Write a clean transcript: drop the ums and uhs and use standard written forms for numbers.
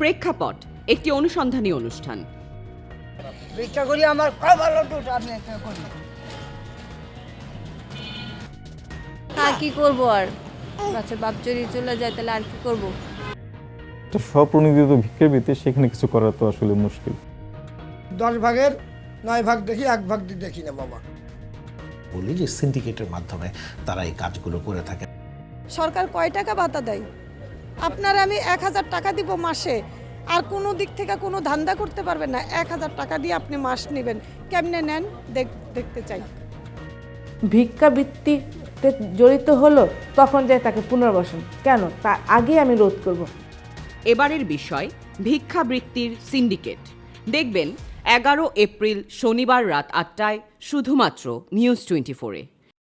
প্রেক্ষাপট একটি অনুসন্ধানী অনুষ্ঠান। ভিক্ষা করি আমার কপাল টুট আমি একটা করি। হ্যাঁ কি করবো আর গাছের বাপ চুরি চলে যায় তাহলে আর কি করবো। একটা স্বপ্রণোদিত ভিক্ষার ভিত্তি সেখানে কিছু করা তো আসলে মুশকিল। 10 ভাগের 9 ভাগ দেখি, 1 ভাগ দেখি না বাবা। বলি যে সিন্ডিকেটের মাধ্যমে তারা এই কাজগুলো করে থাকে। সরকার কয় টাকা ভাতা দেয়? আপনার আমি 1000 টাকা দিব মাসে, আর কোনো দিক থেকে কোনো ধান্দা করতে পারবেন না। 1000 টাকা দিয়ে আপনি মাস নেবেন, কেমনে নেন দেখতে চাই। ভিক্ষাবৃত্তিতে জড়িত হলো তখন যায় তাকে পুনর্বাসন কেন, তার আগে আমি রোধ করব। এবারের বিষয় ভিক্ষাবৃত্তির সিন্ডিকেট। দেখবেন 11 এপ্রিল শনিবার রাত 8টায় শুধুমাত্র নিউজ 24-এ।